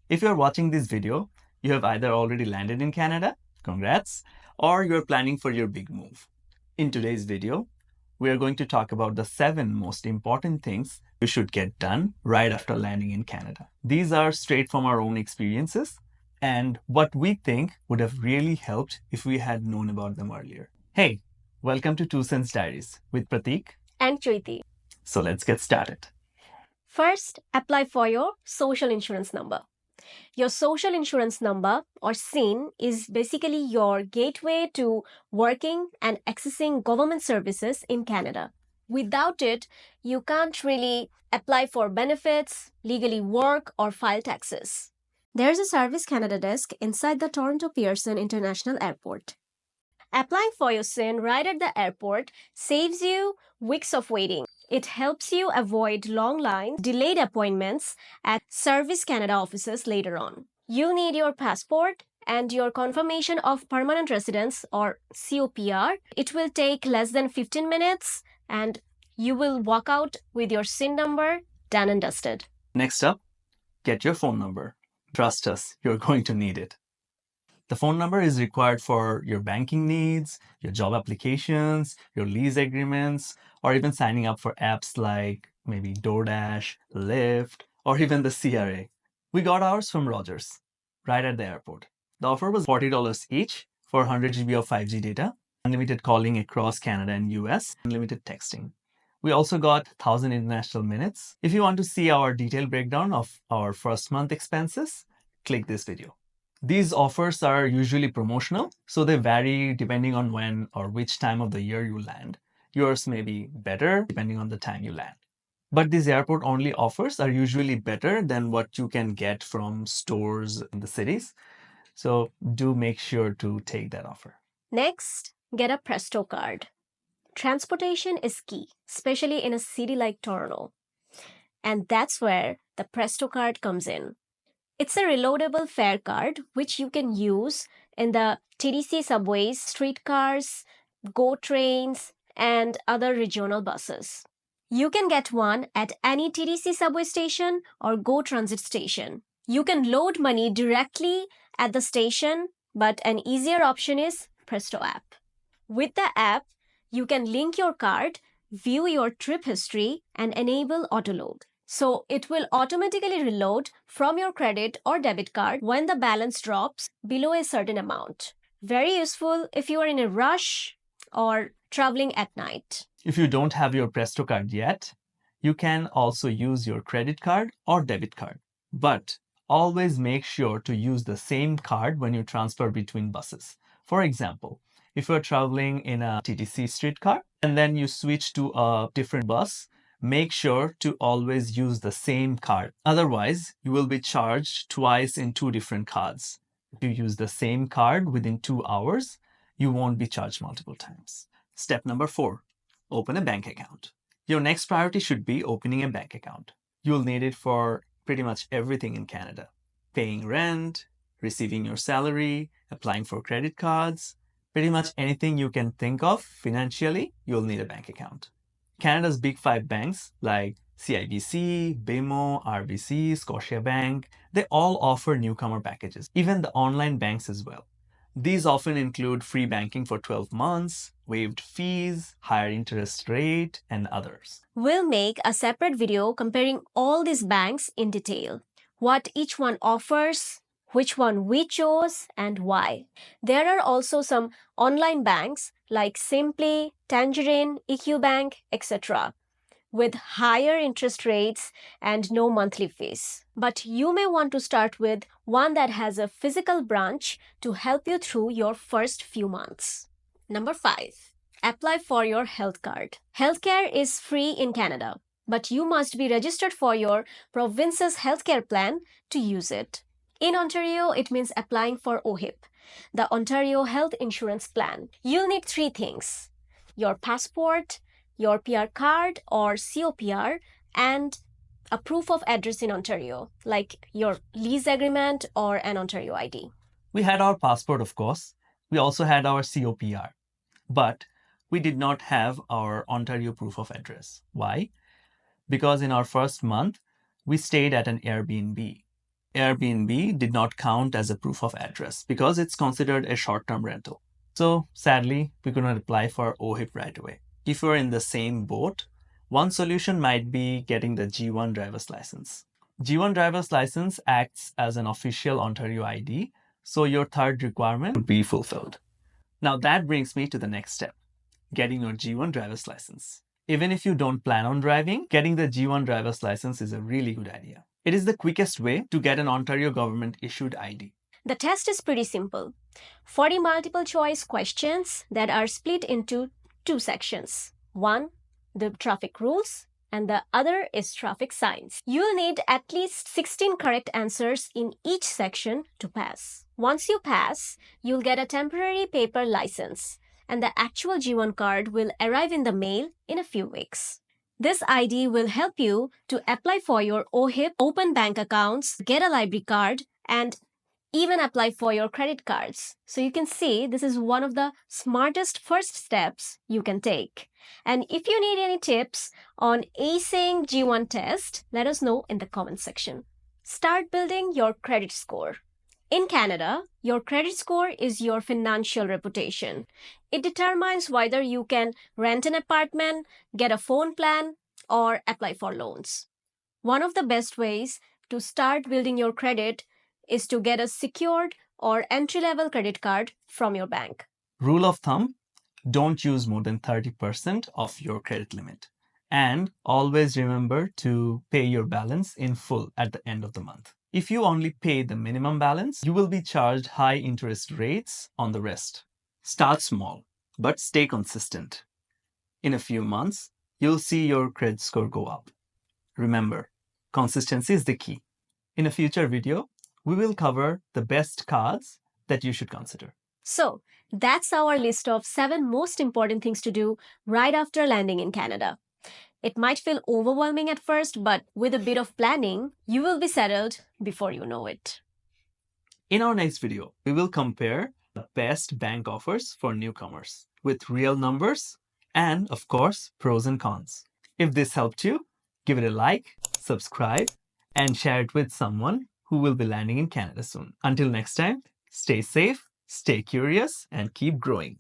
If you're watching this video, you have either already landed in Canada, congrats, or you're planning for your big move. In today's video, we are going to talk about the 7 most important things you should get done right after landing in Canada. These are straight from our own experiences and what we think would have really helped if we had known about them earlier. Hey, welcome to 2 Cents Diaries with Pratik and Triti. So let's get started. First, apply for your social insurance number. Your social insurance number or SIN is basically your gateway to working and accessing government services in Canada. Without it, you can't really apply for benefits, legally work, or file taxes. There's a Service Canada desk inside the Toronto Pearson International Airport. Applying for your SIN right at the airport saves you weeks of waiting. It helps you avoid long lines, delayed appointments at Service Canada offices later on. You'll need your passport and your confirmation of permanent residence or COPR. It will take less than 15 minutes and you will walk out with your SIN number done and dusted. Next up, get your phone number. Trust us, you're going to need it. The phone number is required for your banking needs, your job applications, your lease agreements, or even signing up for apps like maybe DoorDash, Lyft, or even the CRA. We got ours from Rogers, right at the airport. The offer was $40 each for 100 GB of 5G data, unlimited calling across Canada and US, unlimited texting. We also got 1,000 international minutes. If you want to see our detailed breakdown of our first month expenses, click this video. These offers are usually promotional, so they vary depending on when or which time of the year you land. Yours may be better depending on the time you land. But these airport-only offers are usually better than what you can get from stores in the cities. So do make sure to take that offer. Next, get a PRESTO card. Transportation is key, especially in a city like Toronto. And that's where the PRESTO card comes in. It's a reloadable fare card which you can use in the TTC subways, streetcars, GO trains, and other regional buses. You can get one at any TTC subway station or GO transit station. You can load money directly at the station, but an easier option is PRESTO app. With the app, you can link your card, view your trip history, and enable autoload. So it will automatically reload from your credit or debit card when the balance drops below a certain amount. Very useful if you are in a rush or traveling at night. If you don't have your PRESTO card yet, you can also use your credit card or debit card. But always make sure to use the same card when you transfer between buses. For example, if you're traveling in a TTC streetcar and then you switch to a different bus, make sure to always use the same card. Otherwise, you will be charged twice in 2 different cards. If you use the same card within 2 hours, you won't be charged multiple times. Step number 4, open a bank account. Your next priority should be opening a bank account. You'll need it for pretty much everything in Canada. Paying rent, receiving your salary, applying for credit cards, pretty much anything you can think of financially, you'll need a bank account. Canada's big 5 banks like CIBC, BMO, RBC, Scotiabank, they all offer newcomer packages, even the online banks as well. These often include free banking for 12 months, waived fees, higher interest rate, and others. We'll make a separate video comparing all these banks in detail, what each one offers, which one we chose, and why. There are also some online banks like Simply, Tangerine, EQ Bank, etc., with higher interest rates and no monthly fees. But you may want to start with one that has a physical branch to help you through your first few months. Number 5. Apply for your health card. Healthcare is free in Canada, but you must be registered for your province's healthcare plan to use it. In Ontario, it means applying for OHIP, the Ontario Health Insurance Plan. You'll need 3 things: your passport, your PR card or COPR, and a proof of address in Ontario, like your lease agreement or an Ontario ID. We had our passport, of course. We also had our COPR. But we did not have our Ontario proof of address. Why? Because in our first month, we stayed at an Airbnb. Airbnb did not count as a proof of address because it's considered a short-term rental. So sadly, we could not apply for OHIP right away. If you're in the same boat, one solution might be getting the G1 driver's license. G1 driver's license acts as an official Ontario ID, so your third requirement would be fulfilled. Now that brings me to the next step, getting your G1 driver's license. Even if you don't plan on driving, getting the G1 driver's license is a really good idea. It is the quickest way to get an Ontario government-issued ID. The test is pretty simple. 40 multiple choice questions that are split into two sections. One, the traffic rules, and the other is traffic signs. You'll need at least 16 correct answers in each section to pass. Once you pass, you'll get a temporary paper license, and the actual G1 card will arrive in the mail in a few weeks. This ID will help you to apply for your OHIP, open bank accounts, get a library card, and even apply for your credit cards. So you can see this is one of the smartest first steps you can take. And if you need any tips on acing G1 test, let us know in the comment section. Start building your credit score. In Canada, your credit score is your financial reputation. It determines whether you can rent an apartment, get a phone plan, or apply for loans. One of the best ways to start building your credit is to get a secured or entry-level credit card from your bank. Rule of thumb, don't use more than 30% of your credit limit. And always remember to pay your balance in full at the end of the month. If you only pay the minimum balance, you will be charged high interest rates on the rest. Start small, but stay consistent. In a few months, you'll see your credit score go up. Remember, consistency is the key. In a future video, we will cover the best cards that you should consider. So, that's our list of 7 most important things to do right after landing in Canada. It might feel overwhelming at first, but with a bit of planning, you will be settled before you know it. In our next video, we will compare the best bank offers for newcomers with real numbers and, of course, pros and cons. If this helped you, give it a like, subscribe, and share it with someone who will be landing in Canada soon. Until next time, stay safe, stay curious, and keep growing.